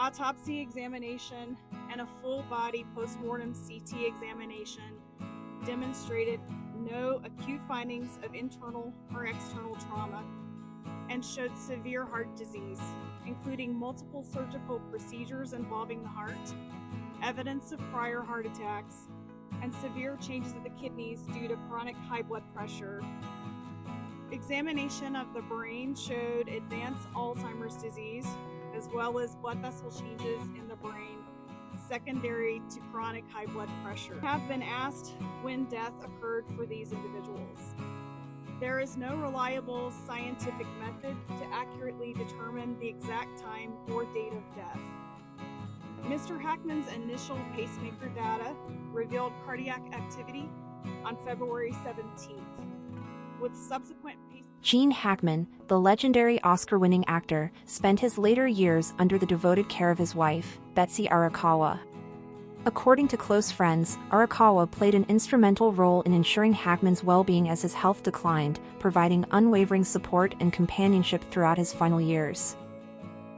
autopsy examination and a full-body postmortem CT examination demonstrated no acute findings of internal or external trauma and showed severe heart disease, including multiple surgical procedures involving the heart, evidence of prior heart attacks, and severe changes of the kidneys due to chronic high blood pressure. Examination of the brain showed advanced Alzheimer's disease, as well as blood vessel changes in the brain secondary to chronic high blood pressure. Have been asked when death occurred for these individuals. There is no reliable scientific method to accurately determine the exact time or date of death. Mr. Hackman's initial pacemaker data revealed cardiac activity on February 17th, with subsequent Gene Hackman, the legendary Oscar-winning actor, spent his later years under the devoted care of his wife, Betsy Arakawa. According to close friends, Arakawa played an instrumental role in ensuring Hackman's well-being as his health declined, providing unwavering support and companionship throughout his final years.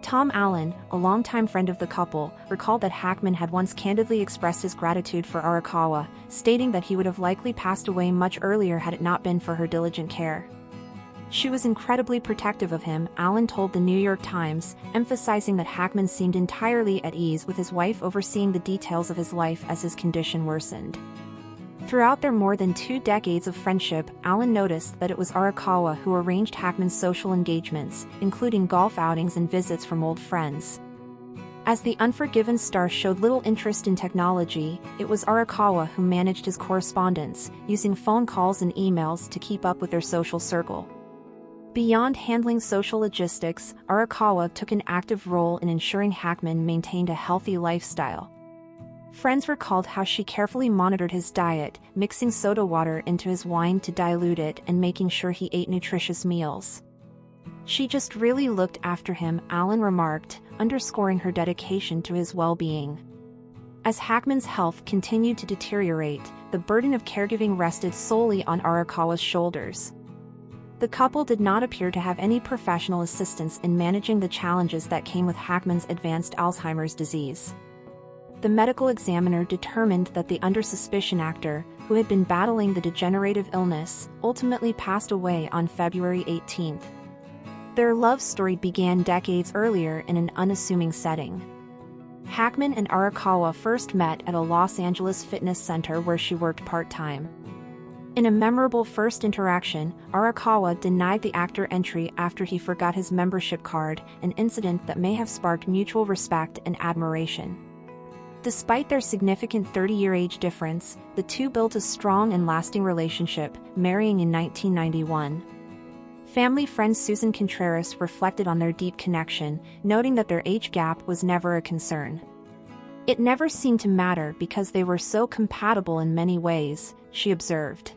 Tom Allen, a longtime friend of the couple, recalled that Hackman had once candidly expressed his gratitude for Arakawa, stating that he would have likely passed away much earlier had it not been for her diligent care. She was incredibly protective of him, Allen told the New York Times, emphasizing that Hackman seemed entirely at ease with his wife overseeing the details of his life as his condition worsened. Throughout their more than 2 decades of friendship, Allen noticed that it was Arakawa who arranged Hackman's social engagements, including golf outings and visits from old friends. As the Unforgiven star showed little interest in technology, it was Arakawa who managed his correspondence, using phone calls and emails to keep up with their social circle. Beyond handling social logistics, Arakawa took an active role in ensuring Hackman maintained a healthy lifestyle. Friends recalled how she carefully monitored his diet, mixing soda water into his wine to dilute it and making sure he ate nutritious meals. "She just really looked after him," Allen remarked, underscoring her dedication to his well-being. As Hackman's health continued to deteriorate, the burden of caregiving rested solely on Arakawa's shoulders. The couple did not appear to have any professional assistance in managing the challenges that came with Hackman's advanced Alzheimer's disease. The medical examiner determined that the under-suspicion actor, who had been battling the degenerative illness, ultimately passed away on February 18. Their love story began decades earlier in an unassuming setting. Hackman and Arakawa first met at a Los Angeles fitness center where she worked part-time. In a memorable first interaction, Arakawa denied the actor entry after he forgot his membership card, an incident that may have sparked mutual respect and admiration. Despite their significant 30-year age difference, the two built a strong and lasting relationship, marrying in 1991. Family friend Susan Contreras reflected on their deep connection, noting that their age gap was never a concern. "It never seemed to matter because they were so compatible in many ways," she observed.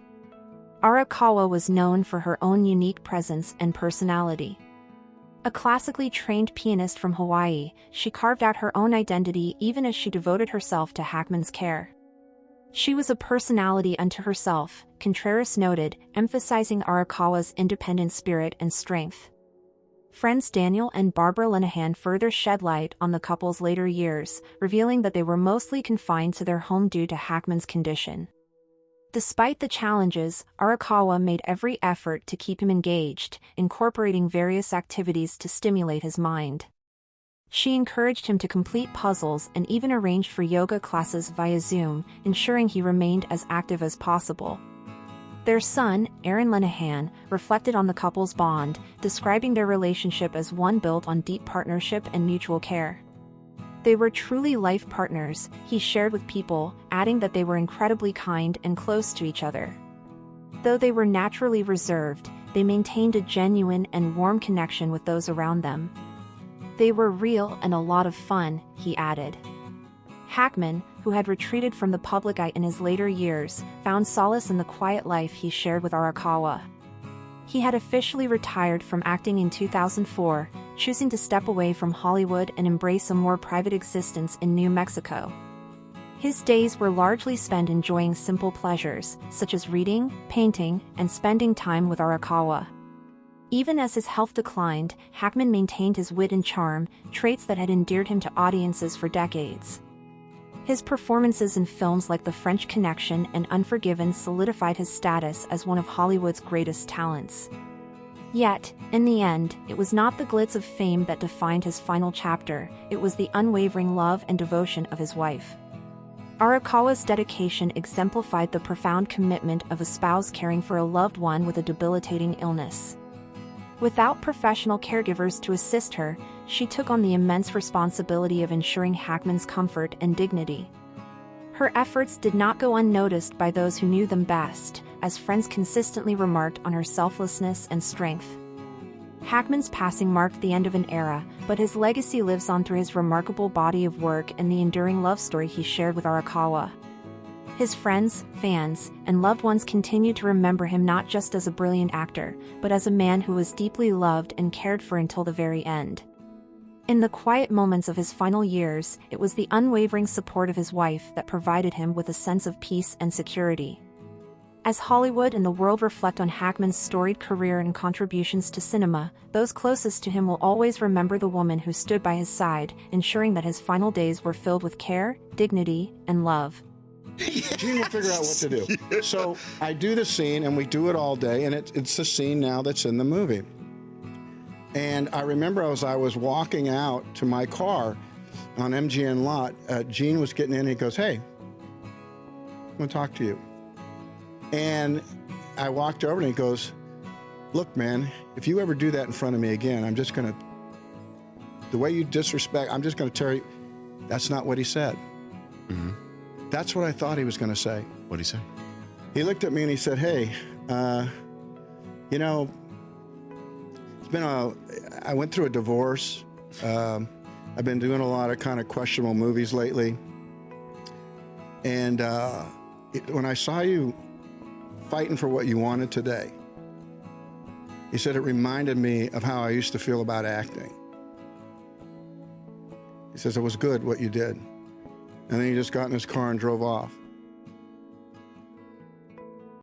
Arakawa was known for her own unique presence and personality. A classically trained pianist from Hawaii, she carved out her own identity even as she devoted herself to Hackman's care. "She was a personality unto herself," Contreras noted, emphasizing Arakawa's independent spirit and strength. Friends Daniel and Barbara Linehan further shed light on the couple's later years, revealing that they were mostly confined to their home due to Hackman's condition. Despite the challenges, Arakawa made every effort to keep him engaged, incorporating various activities to stimulate his mind. She encouraged him to complete puzzles and even arranged for yoga classes via Zoom, ensuring he remained as active as possible. Their son, Aaron Linehan, reflected on the couple's bond, describing their relationship as one built on deep partnership and mutual care. "They were truly life partners," he shared with People, adding that they were incredibly kind and close to each other. Though they were naturally reserved, they maintained a genuine and warm connection with those around them. "They were real and a lot of fun," he added. Hackman, who had retreated from the public eye in his later years, found solace in the quiet life he shared with Arakawa. He had officially retired from acting in 2004, choosing to step away from Hollywood and embrace a more private existence in New Mexico. His days were largely spent enjoying simple pleasures, such as reading, painting, and spending time with Arakawa. Even as his health declined, Hackman maintained his wit and charm, traits that had endeared him to audiences for decades. His performances in films like The French Connection and Unforgiven solidified his status as one of Hollywood's greatest talents. Yet, in the end, it was not the glitz of fame that defined his final chapter, it was the unwavering love and devotion of his wife. Arakawa's dedication exemplified the profound commitment of a spouse caring for a loved one with a debilitating illness. Without professional caregivers to assist her, she took on the immense responsibility of ensuring Hackman's comfort and dignity. Her efforts did not go unnoticed by those who knew them best, as friends consistently remarked on her selflessness and strength. Hackman's passing marked the end of an era, but his legacy lives on through his remarkable body of work and the enduring love story he shared with Arakawa. His friends, fans, and loved ones continue to remember him not just as a brilliant actor, but as a man who was deeply loved and cared for until the very end. In the quiet moments of his final years, it was the unwavering support of his wife that provided him with a sense of peace and security. As Hollywood and the world reflect on Hackman's storied career and contributions to cinema, those closest to him will always remember the woman who stood by his side, ensuring that his final days were filled with care, dignity, and love. Gene will figure out what to do. Yeah. So I do the scene, and we do it all day, and it's the scene now that's in the movie. And I remember as I was walking out to my car on MGM lot, Gene was getting in, and he goes, "Hey, I want to talk to you." And I walked over, and he goes, "Look, man, if you ever do that in front of me again, I'm just going to, the way you disrespect, I'm just going to tell you." That's not what he said. Mm-hmm. That's what I thought he was going to say. What'd he say? He looked at me and he said, "Hey, you know, I went through a divorce. I've been doing a lot of kind of questionable movies lately. And when I saw you fighting for what you wanted today," he said, "it reminded me of how I used to feel about acting." He says, "It was good what you did." And then he just got in his car and drove off.